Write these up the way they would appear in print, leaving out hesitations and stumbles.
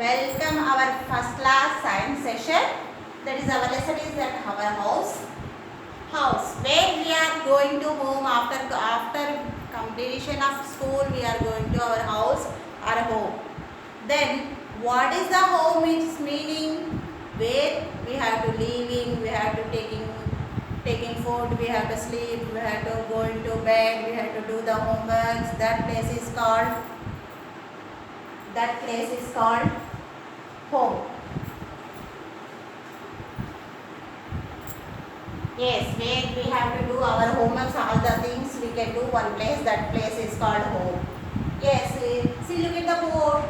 Welcome our first class science session. That is our lesson is that our house where we are going to home after completion of school. We are going to our house, our home. Then what is the home? Its meaning where we have to living, we have to taking food, we have to sleep, we have to go into bed, we have to do the homeworks. That place is called home. Yes, where we have to do our homeworks, all the things we can do one place. That place is called home. Yes, see, look at the board.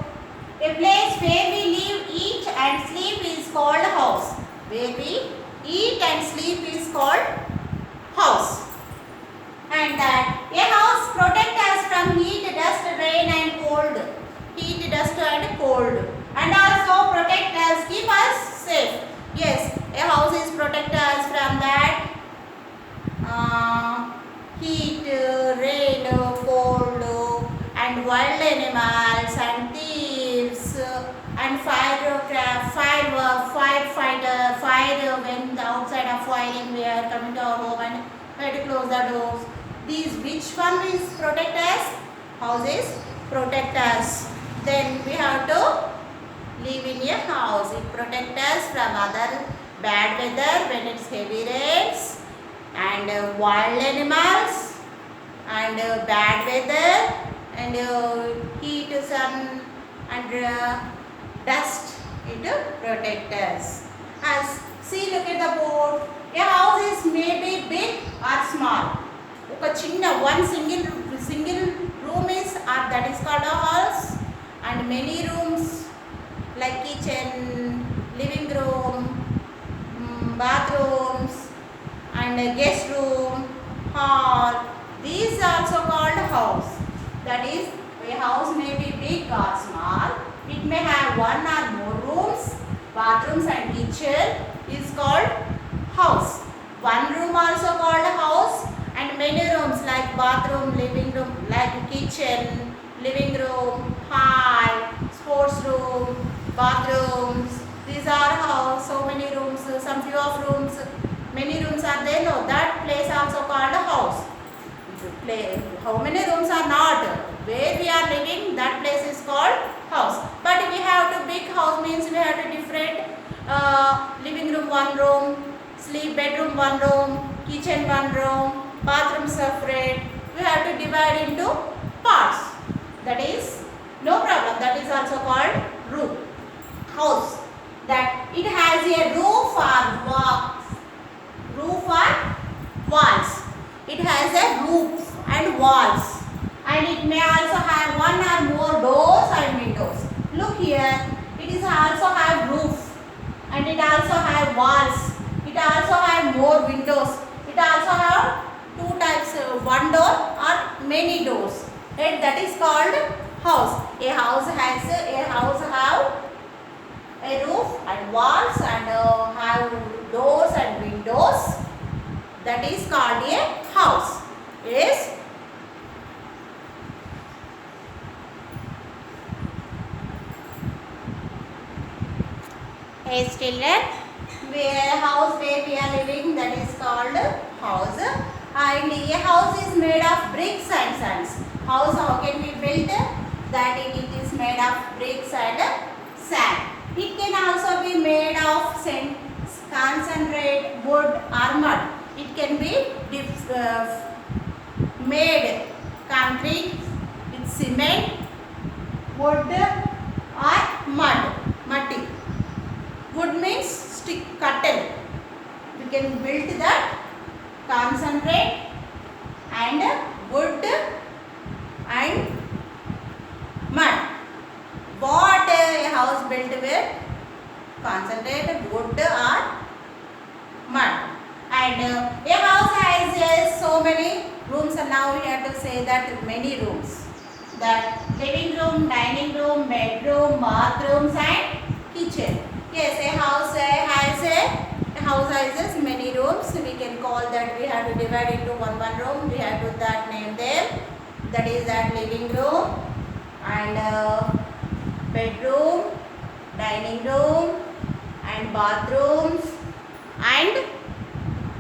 A place where we live, eat and sleep is called house. Where we eat and sleep is called house. And that a house protects us from heat, dust, rain and cold. Heat, dust and cold. And also protect us, keep us safe. Yes, a house is protect us from that heat, rain, cold and wild animals and thieves and fire when the outside of firing we are coming to our home and we have to close the doors. These which one is protect us? Houses protect us. Then we have to live in a house. It protects us from other bad weather when it's heavy rains and wild animals and bad weather and heat, sun and dust. It protects us. As see, look at the board. A house is maybe big or small. ఒక చిన్న one single room is that is called a house, and many rooms like kitchen, living room, bathrooms and guest room, hall, these are also called house. That is, a house may be big or small. It may have one or more rooms, bathrooms and kitchen is called house. One room also called house, and many rooms like bathroom, living room, like kitchen, living room, hall, sports room, bathrooms. These are house. So many rooms, some few of rooms, many rooms are there. No, that place also called a house. How many rooms are not? Where we are living, that place is called house. But we have to big house means we have to different living room one room, sleep bedroom one room, kitchen one room, bathroom separate. We have to divide into parts. That is no problem. That is also called room. House. That it has a roof or walls. It has a roof and walls, and it may also have one or more doors and windows. Look here, it is also have roof, and it also have walls. It also have more windows. It also have two types, one door or many doors. And that is called house. A house have a roof and walls and have doors and windows. That is called a house. Yes. Yes, children. A house where we are living, that is called house. And a house is made of bricks and sands. House, how can we build? That it is made of bricks and sand. It can also be made of concentrate, wood or mud. It can be made concrete with cement, wood or muddy. Wood means stick, cuttle. We can build that concentrate and wood and mud. What a house built with concentrate, wood or mud. And a house has so many rooms, and now we have to say that many rooms. That living room, dining room, bedroom, bathrooms and kitchen. Yes, a house has many rooms. We can call that, we have to divide into one room. We have to name them. That is that living room and bedroom dining room and bathrooms and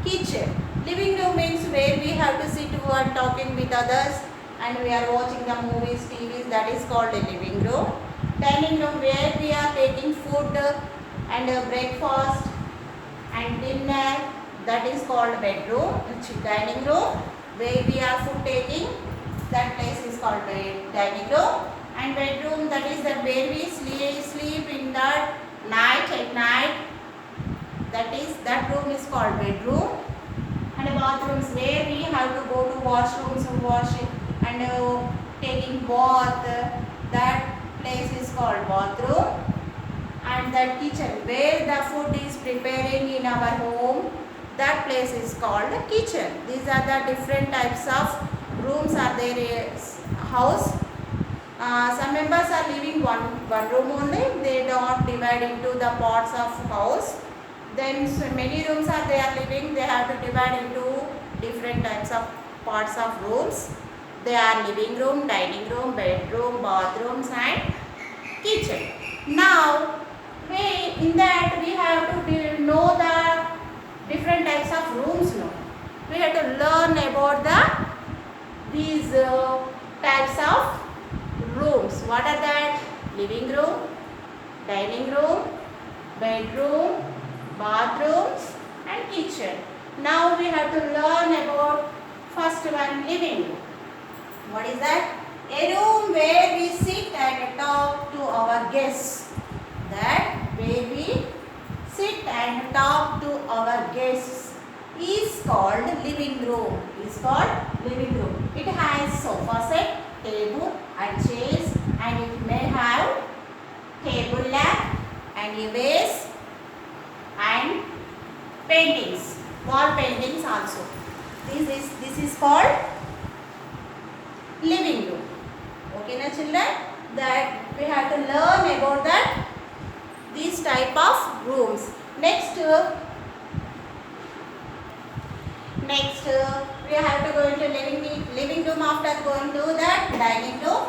kitchen. Living room means where we have to sit and talking with others and we are watching the movies, TVs, that is called a living room. Dining room where we are taking food and breakfast and dinner, that is called bedroom. Dining room where we are food taking, that place is called dining room. And bedroom, that is that where we sleep in the night at night, that room is called bedroom. And bathrooms where we have to go to washrooms and wash it and taking bath, that place is called bathroom. And the kitchen where the food is preparing in our home, that place is called kitchen. These are the different types of rooms are there in house. Some members are living one room only, they don't divide into the parts of house. Then so many rooms are they are living, they have to divide into different types of parts of rooms. They are living room, dining room, bedroom, bathrooms and kitchen. Now in that we have to know the different types of rooms now. We have to learn about these types of rooms. What are that? Living room, dining room, bedroom, bathrooms and kitchen. Now we have to learn about first one, living room. What is that? A room where we sit and talk to our guests. That where we sit and talk to our guests is called living room. Is called living room. It has sofa set, table and chairs, and it may have table lamp and a vase and paintings, wall paintings also. This is called living room. Okay na children, that we have to learn about that these type of rooms. Next we have to go into living room after going to that dining room.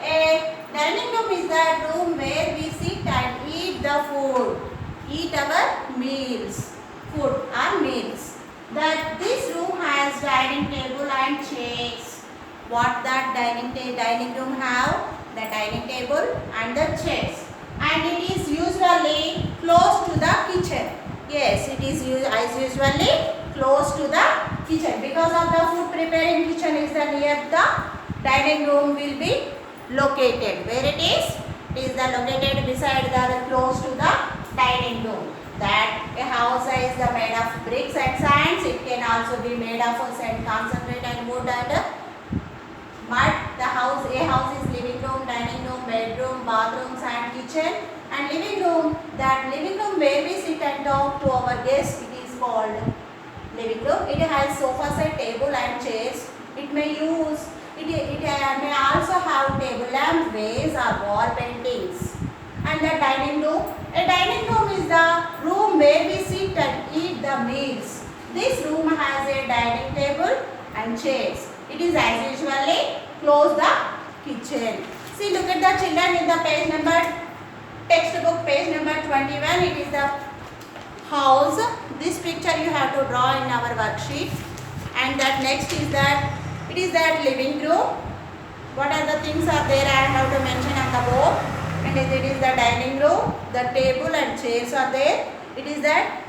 A dining room is that room where we sit and eat the food, eat our meals, food or meals. That this room has dining table and chairs. What that dining room have? The dining table and the chairs. And it is usually close to the kitchen. Yes, it is usually close to the kitchen because of the food preparing kitchen is the near the dining room will be located. Where it is? It is the located beside the close to the dining room. That a house is made of bricks and sands. It can also be made of sand, concentrate and wood and mud. A house is living room, dining room, bedroom, bathrooms and kitchen. And living room, that living room where we sit and talk to our guests, it is called living room. It has sofa set, table and chairs. It may also have table lamp, vase or wall paintings. And the dining room. A dining room is the room where we sit and eat the meals. This room has a dining table and chairs. It is as usually close the kitchen. See, look at the children in the page number, textbook page number 21. It is the house. This picture you have to draw in our worksheet. And that next is that, it is that living room. What are the things are there I have to mention on the board. And it is the dining room, the table and chairs are there. It is that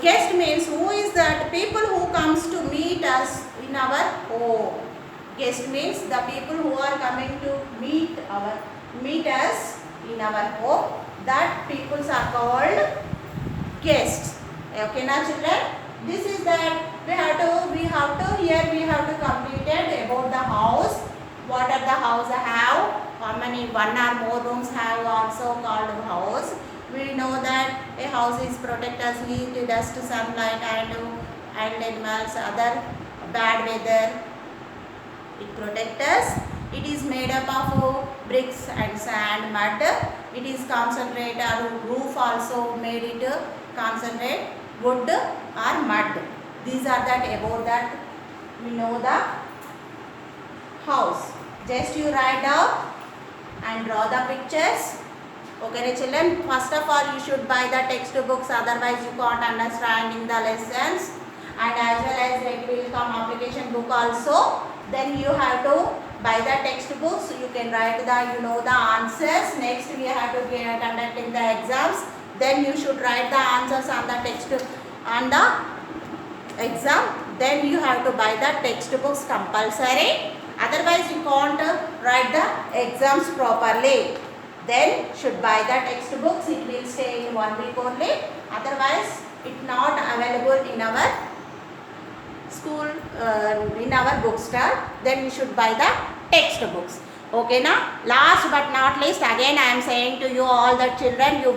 guest means who is that? People who comes to meet us in our home. Guest means the people who are coming to meet us in our home. That peoples are called guests. Okay now children, this is that we have to completed about the house. What are the house have? How many one or more rooms have also called house. We know that a house is protect us heat, dust, sunlight and animals, other bad weather. It protect us. It is made up of bricks and sand, mud. It is concentrate or roof also made it concentrate, wood or mud. These are that about that we know the house. Just you write down and draw the pictures Okay, children. First of all, you should buy the textbooks. Otherwise, you can't understanding the lessons. And as well as it will come application book also. Then you have to buy the textbooks. You can write the the answers. Next, we have to get conducting the exams. Then you should write the answers on the exam. Then you have to buy the textbooks compulsory. Otherwise, you can't write the exams properly. Then should buy the textbooks. It will stay in 1 week only. Otherwise, it not available in our school, in our bookstore. Then you should buy the textbooks. Okay, now last but not least, again I am saying to you all the children, you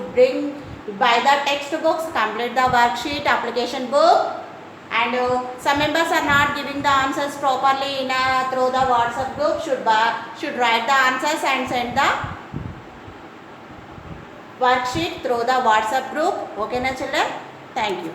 buy the textbooks, complete the worksheet, application book. And some members are not giving the answers properly in through the WhatsApp group. Should write the answers and send the worksheet through the WhatsApp group. Okay, na children? Thank you.